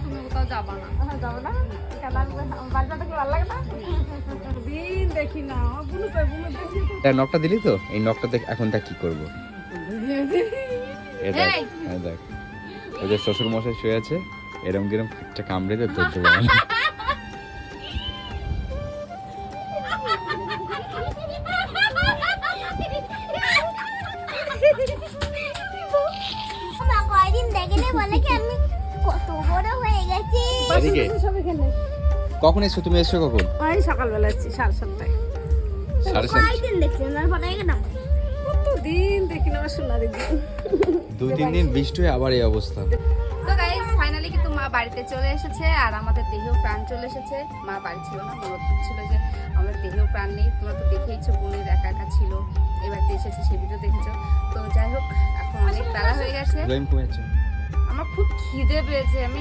তুমি কোথাও যাবা না। যাবো না বাড়িটা দেখলে ভালো লাগে না দিন দেখি না বুলু দেখি নকটা দিলি তো, এই নকটা দেখ এখন তা কি করবো। এ দেখ, এই! হ্যাঁ দেখ, ওই যে শ্বশুর মশাই শুয়ে আছে, এরম কিরম একটা কামড়ে দিয়ে ধরতে পারে না। কয়দিন দেখলে বলে কি আমি কত বড় হয়ে গেছি। এদিকে সব এখানে কখন এসছো তুমি? এসছো কখন? ওই সকালবেলা এসেছি 7:30 7:30। কয়দিন দেখছেন আর ফটো গেলাম কত দিন দেখি না সোনা দিদি 2-3 দিন বৃষ্টি হয়ে আবার এই অবস্থা। তো গাইস ফাইনালি কিন্তু মা বাড়িতে চলে এসেছে আর আমাদের দেহেও প্রাণ চলে এসেছে। মা বাড়ি ছিল না, মনে হচ্ছিল যে আমার দেহেও প্রাণ নেই। তোমরা তো দেখেইছো বোনের একা একা ছিল, এবার এসেছে সে ভিডিও দেখেছো। তো যাই হোক এখন অনেক বেলা হয়ে গেছে, জয়েন কমেছে। আমার খুব খিদে পেয়েছে। আমি